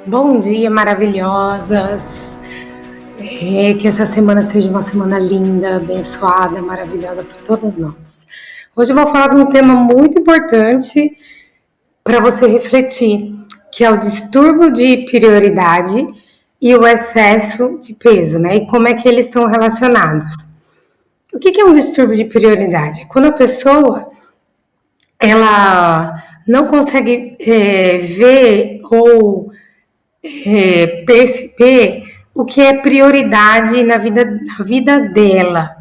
Bom dia, maravilhosas! Que essa semana seja uma semana linda, abençoada, maravilhosa para todos nós. Hoje eu vou falar de um tema muito importante para você refletir, que é o distúrbio de prioridade e o excesso de peso, né? E como é que eles estão relacionados. O que é um distúrbio de prioridade? Quando a pessoa ela não consegue ver ou perceber o que é prioridade na vida dela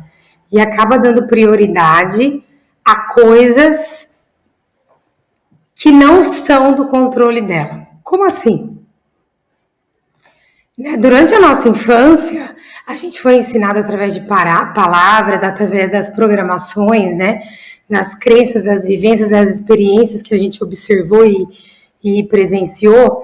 e acaba dando prioridade a coisas que não são do controle dela. Como assim? Durante a nossa infância, a gente foi ensinado através de palavras, através das programações, né? Das crenças, das vivências, das experiências que a gente observou e presenciou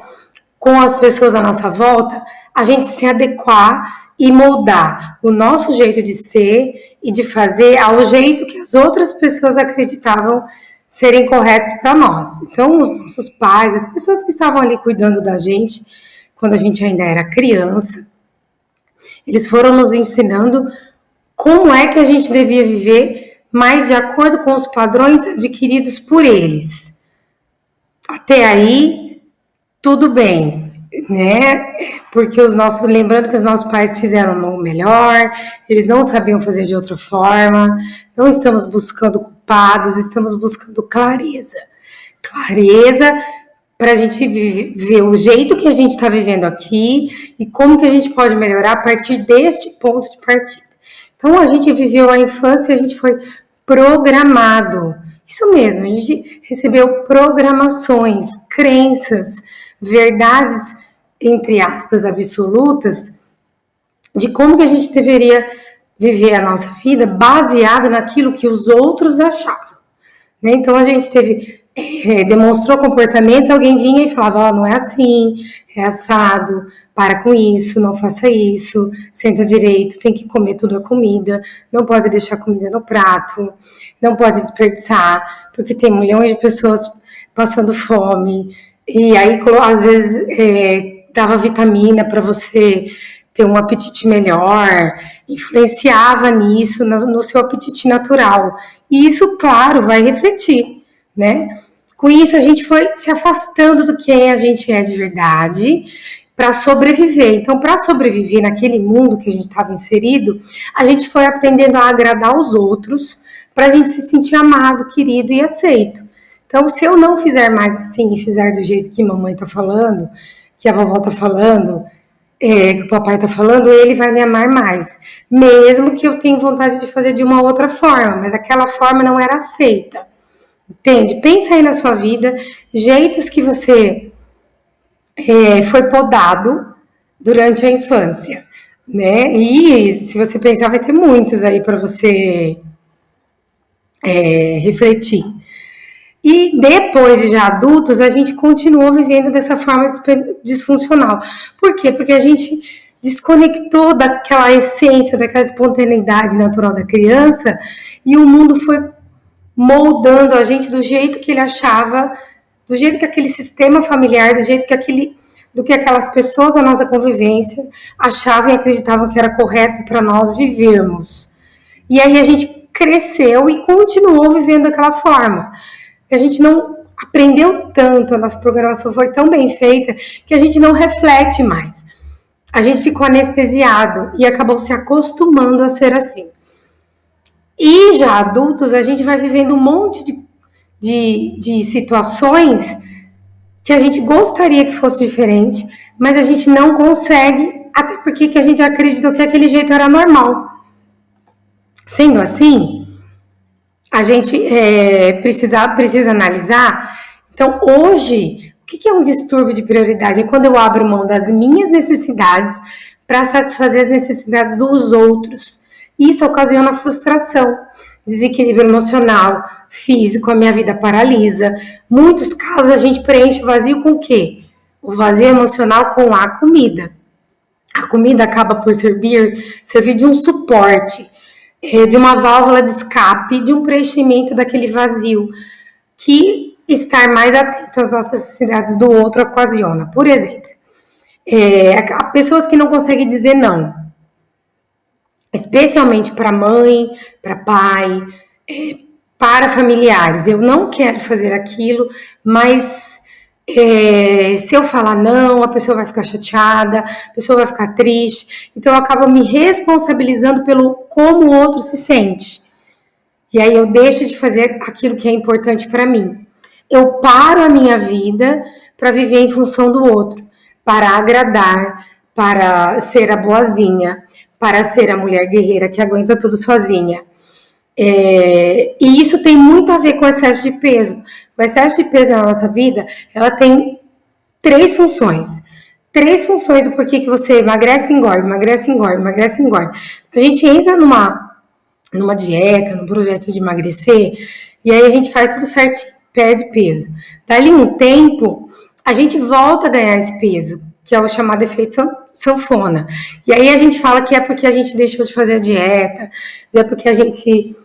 com as pessoas à nossa volta, a gente se adequar e moldar o nosso jeito de ser e de fazer ao jeito que as outras pessoas acreditavam serem corretos para nós. Então, os nossos pais, as pessoas que estavam ali cuidando da gente, quando a gente ainda era criança, eles foram nos ensinando como é que a gente devia viver mais de acordo com os padrões adquiridos por eles. Até aí, tudo bem, né? Porque lembrando que os nossos pais fizeram o melhor, eles não sabiam fazer de outra forma, não estamos buscando culpados, estamos buscando clareza. Clareza para a gente ver o jeito que a gente está vivendo aqui e como que a gente pode melhorar a partir deste ponto de partida. Então, a gente viveu a infância e a gente foi programado. Isso mesmo, a gente recebeu programações, crenças, verdades, entre aspas, absolutas, de como que a gente deveria viver a nossa vida baseado naquilo que os outros achavam. Né? Então, a gente demonstrou comportamentos, alguém vinha e falava, não é assim, é assado, para com isso, não faça isso, senta direito, tem que comer toda a comida, não pode deixar comida no prato, não pode desperdiçar, porque tem milhões de pessoas passando fome, e aí às vezes dava vitamina para você ter um apetite melhor, influenciava nisso, no seu apetite natural, e isso, claro, vai refletir, né? Com isso, a gente foi se afastando do quem a gente é de verdade para sobreviver. Então, para sobreviver naquele mundo que a gente estava inserido, a gente foi aprendendo a agradar os outros para a gente se sentir amado, querido e aceito. Então, se eu não fizer mais assim e fizer do jeito que mamãe está falando, que a vovó está falando, que o papai está falando, ele vai me amar mais. Mesmo que eu tenha vontade de fazer de uma outra forma, mas aquela forma não era aceita. Entende? Pensa aí na sua vida, jeitos que você foi podado durante a infância, né? E se você pensar, vai ter muitos aí para você refletir. E depois de já adultos, a gente continuou vivendo dessa forma disfuncional. Por quê? Porque a gente desconectou daquela essência, daquela espontaneidade natural da criança e o mundo foi moldando a gente do jeito que ele achava, do jeito que aquele sistema familiar, do que aquelas pessoas da nossa convivência achavam e acreditavam que era correto para nós vivermos. E aí a gente cresceu e continuou vivendo daquela forma. A gente não aprendeu tanto, a nossa programação foi tão bem feita que a gente não reflete mais. A gente ficou anestesiado e acabou se acostumando a ser assim. E já adultos, a gente vai vivendo um monte de situações que a gente gostaria que fosse diferente, mas a gente não consegue, até porque que a gente acreditou que aquele jeito era normal. Sendo assim, a gente precisa analisar. Então, hoje, o que é um distúrbio de prioridade? É quando eu abro mão das minhas necessidades para satisfazer as necessidades dos outros. Isso ocasiona frustração, desequilíbrio emocional, físico, a minha vida paralisa. Muitos casos a gente preenche o vazio com o quê? O vazio emocional com a comida. A comida acaba por servir de um suporte, de uma válvula de escape, de um preenchimento daquele vazio que estar mais atento às nossas necessidades do outro ocasiona. Por exemplo, Há pessoas que não conseguem dizer não, especialmente para mãe, para pai, para familiares. Eu não quero fazer aquilo, mas se eu falar não, a pessoa vai ficar chateada, a pessoa vai ficar triste. Então eu acabo me responsabilizando pelo como o outro se sente. E aí eu deixo de fazer aquilo que é importante para mim. Eu paro a minha vida para viver em função do outro, para agradar, para ser a boazinha, para ser a mulher guerreira que aguenta tudo sozinha. E isso tem muito a ver com o excesso de peso. O excesso de peso na nossa vida, ela tem três funções. Três funções do porquê que você emagrece, engorda, emagrece, engorda, emagrece, engorda. A gente entra numa dieta, num projeto de emagrecer, e aí a gente faz tudo certinho, perde peso. Dali um tempo, a gente volta a ganhar esse peso, que é o chamado efeito sanfona. E aí a gente fala que é porque a gente deixou de fazer a dieta, é porque a gente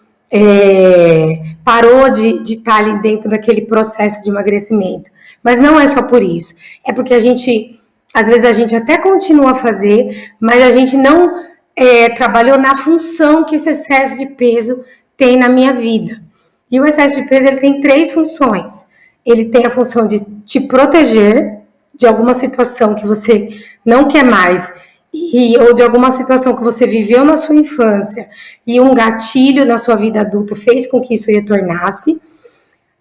parou de estar ali dentro daquele processo de emagrecimento. Mas não é só por isso. É porque às vezes a gente até continua a fazer, mas a gente não trabalhou na função que esse excesso de peso tem na minha vida. E o excesso de peso, ele tem três funções. Ele tem a função de te proteger de alguma situação que você não quer mais, ou de alguma situação que você viveu na sua infância e um gatilho na sua vida adulta fez com que isso retornasse.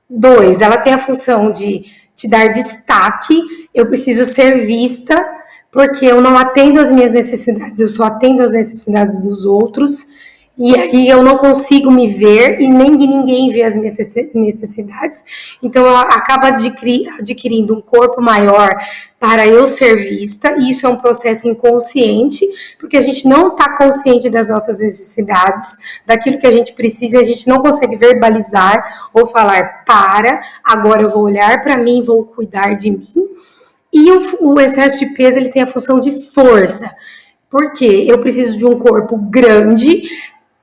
2, ela tem a função de te dar destaque. Eu preciso ser vista, porque eu não atendo às minhas necessidades, eu só atendo às necessidades dos outros. E aí eu não consigo me ver e nem ninguém vê as minhas necessidades. Então eu acabo adquirindo um corpo maior para eu ser vista, e isso é um processo inconsciente, porque a gente não está consciente das nossas necessidades, daquilo que a gente precisa, a gente não consegue verbalizar ou falar, agora eu vou olhar para mim, vou cuidar de mim. E o excesso de peso, ele tem a função de força, porque eu preciso de um corpo grande,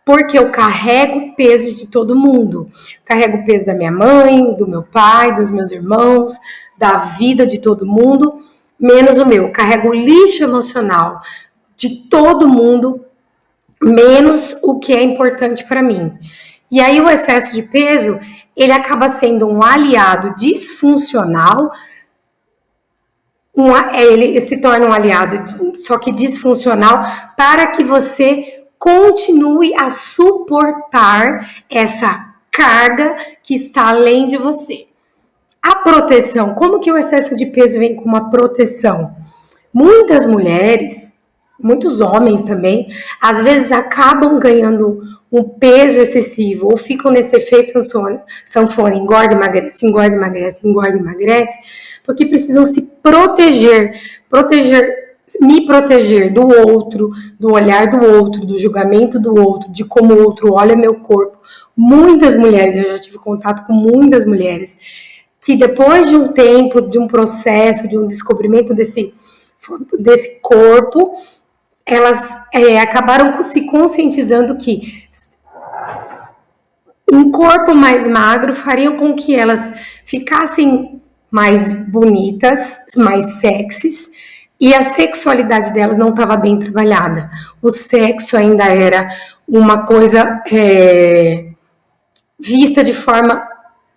porque eu carrego o peso de todo mundo. Carrego o peso da minha mãe, do meu pai, dos meus irmãos, da vida de todo mundo, menos o meu. Carrego o lixo emocional de todo mundo, menos o que é importante para mim. E aí o excesso de peso, ele acaba sendo um aliado disfuncional, ele se torna um aliado só que disfuncional para que você continue a suportar essa carga que está além de você. A proteção, como que o excesso de peso vem com uma proteção? Muitas mulheres, muitos homens também, às vezes acabam ganhando um peso excessivo ou ficam nesse efeito sanfona, engorda, emagrece, engorda, emagrece, engorda, emagrece, porque precisam se me proteger do outro, do olhar do outro, do julgamento do outro, de como o outro olha meu corpo. Muitas mulheres, eu já tive contato com muitas mulheres, que depois de um tempo, de um processo, de um descobrimento desse corpo, elas acabaram se conscientizando que um corpo mais magro faria com que elas ficassem mais bonitas, mais sexys, e a sexualidade delas não estava bem trabalhada. O sexo ainda era uma coisa vista de forma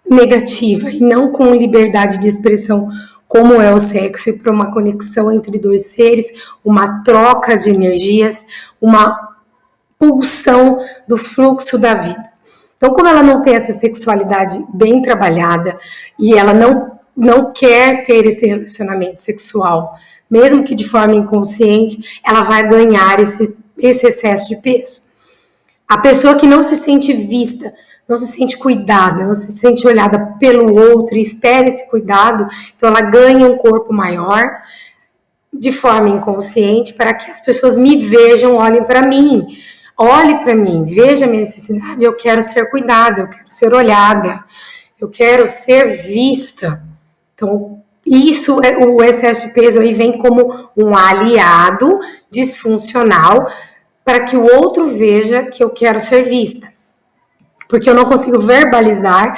negativa e não com liberdade de expressão, como é o sexo, e para uma conexão entre dois seres, uma troca de energias, uma pulsão do fluxo da vida. Então, como ela não tem essa sexualidade bem trabalhada e ela não quer ter esse relacionamento sexual, mesmo que de forma inconsciente, ela vai ganhar esse excesso de peso. A pessoa que não se sente vista, não se sente cuidada, não se sente olhada pelo outro e espera esse cuidado, então ela ganha um corpo maior de forma inconsciente para que as pessoas me vejam, olhem para mim. Olhe para mim, veja a minha necessidade, eu quero ser cuidada, eu quero ser olhada, eu quero ser vista. Então, o excesso de peso aí vem como um aliado disfuncional para que o outro veja que eu quero ser vista. Porque eu não consigo verbalizar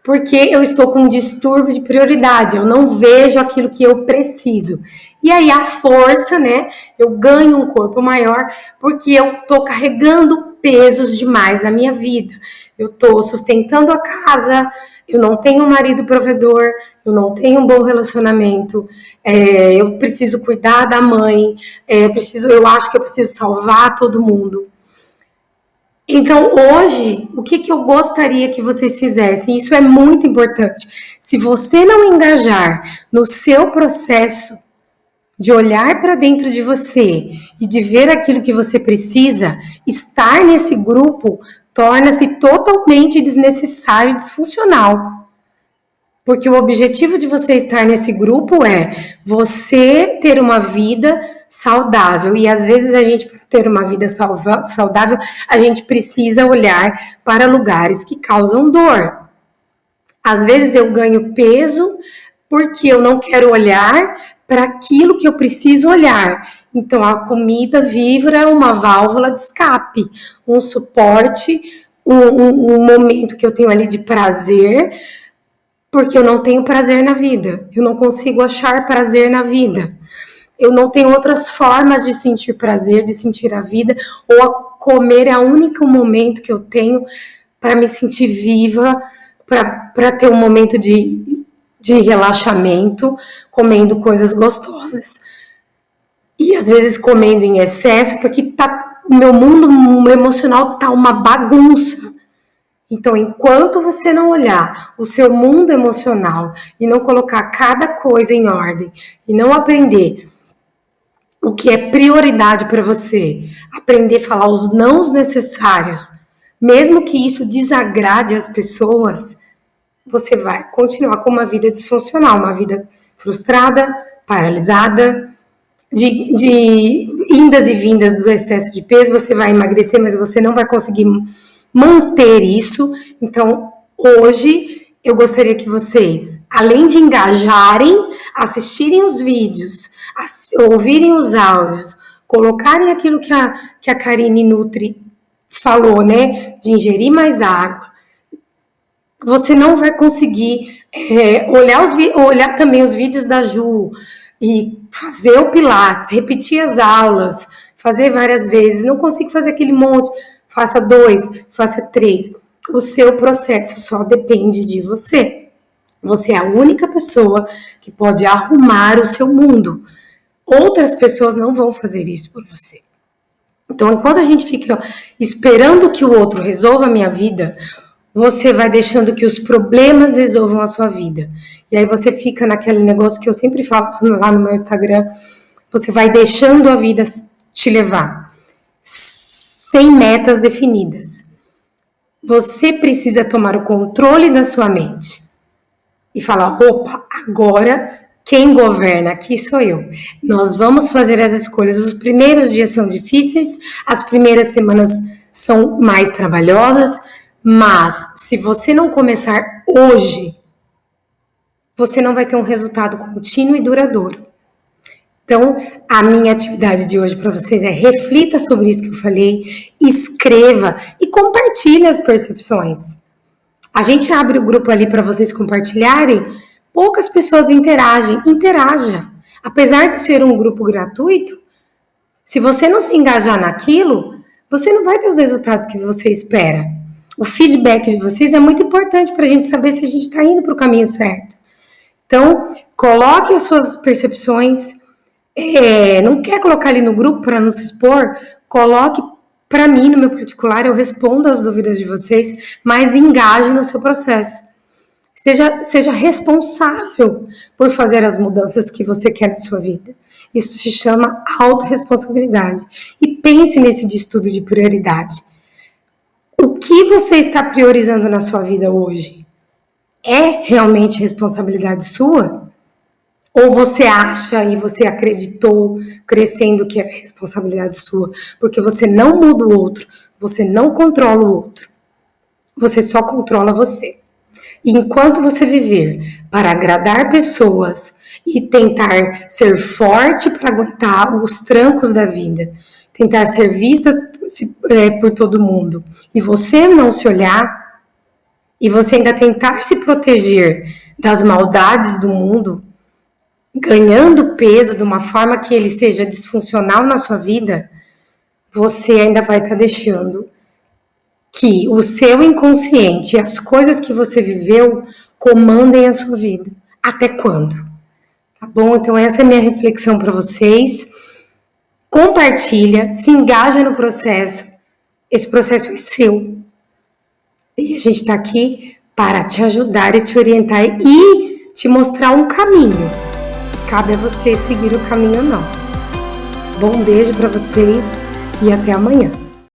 porque eu estou com um distúrbio de prioridade, eu não vejo aquilo que eu preciso. E aí a força, né? Eu ganho um corpo maior porque eu tô carregando pesos demais na minha vida. Eu tô sustentando a casa, eu não tenho um marido provedor, eu não tenho um bom relacionamento, eu preciso cuidar da mãe, eu acho que eu preciso salvar todo mundo. Então, hoje, o que eu gostaria que vocês fizessem? Isso é muito importante. Se você não engajar no seu processo de olhar para dentro de você e de ver aquilo que você precisa, estar nesse grupo torna-se totalmente desnecessário e disfuncional. Porque o objetivo de você estar nesse grupo é você ter uma vida saudável. E às vezes a gente, para ter uma vida saudável, a gente precisa olhar para lugares que causam dor. Às vezes eu ganho peso porque eu não quero olhar para aquilo que eu preciso olhar. Então a comida vira uma válvula de escape, um suporte, um momento que eu tenho ali de prazer, porque eu não tenho prazer na vida, eu não consigo achar prazer na vida, eu não tenho outras formas de sentir prazer, de sentir a vida, ou a comer é o único momento que eu tenho para me sentir viva, para ter um momento de relaxamento, comendo coisas gostosas. E às vezes comendo em excesso, porque o meu mundo emocional tá uma bagunça. Então, enquanto você não olhar o seu mundo emocional e não colocar cada coisa em ordem e não aprender o que é prioridade para você, aprender a falar os nãos necessários, mesmo que isso desagrade as pessoas, você vai continuar com uma vida disfuncional, uma vida frustrada, paralisada, de indas e vindas do excesso de peso. Você vai emagrecer, mas você não vai conseguir manter isso. Então, hoje, eu gostaria que vocês, além de engajarem, assistirem os vídeos, ouvirem os áudios, colocarem aquilo que a Karine Nutri falou, né? De ingerir mais água. Você não vai conseguir olhar também os vídeos da Ju e fazer o Pilates, repetir as aulas, fazer várias vezes. Não consigo fazer aquele monte. Faça 2, faça 3. O seu processo só depende de você. Você é a única pessoa que pode arrumar o seu mundo. Outras pessoas não vão fazer isso por você. Então, enquanto a gente fica esperando que o outro resolva a minha vida, você vai deixando que os problemas resolvam a sua vida. E aí você fica naquele negócio que eu sempre falo lá no meu Instagram, você vai deixando a vida te levar, sem metas definidas. Você precisa tomar o controle da sua mente e falar, opa, agora quem governa aqui sou eu. Nós vamos fazer as escolhas. Os primeiros dias são difíceis, as primeiras semanas são mais trabalhosas, mas se você não começar hoje, você não vai ter um resultado contínuo e duradouro. Então, a minha atividade de hoje para vocês é reflita sobre isso que eu falei, escreva e compartilhe as percepções. A gente abre o grupo ali para vocês compartilharem, poucas pessoas interagem. Interaja. Apesar de ser um grupo gratuito, se você não se engajar naquilo, você não vai ter os resultados que você espera. O feedback de vocês é muito importante para a gente saber se a gente está indo para o caminho certo. Então, coloque as suas percepções. Não quer colocar ali no grupo para não se expor? Coloque para mim, no meu particular, eu respondo as dúvidas de vocês, mas engaje no seu processo. Seja responsável por fazer as mudanças que você quer na sua vida. Isso se chama autorresponsabilidade. E pense nesse distúrbio de prioridade. O que você está priorizando na sua vida hoje? É realmente responsabilidade sua? Ou você acha e você acreditou crescendo que é responsabilidade sua? Porque você não muda o outro, você não controla o outro. Você só controla você. E enquanto você viver para agradar pessoas e tentar ser forte para aguentar os trancos da vida, tentar ser vista por todo mundo, e você não se olhar, e você ainda tentar se proteger das maldades do mundo, ganhando peso de uma forma que ele seja disfuncional na sua vida, você ainda vai estar deixando que o seu inconsciente e as coisas que você viveu comandem a sua vida. Até quando? Tá bom? Então essa é a minha reflexão para vocês. Compartilha, se engaja no processo. Esse processo é seu. E a gente está aqui para te ajudar e te orientar e te mostrar um caminho. Cabe a você seguir o caminho ou não. Tá bom? Um beijo para vocês e até amanhã.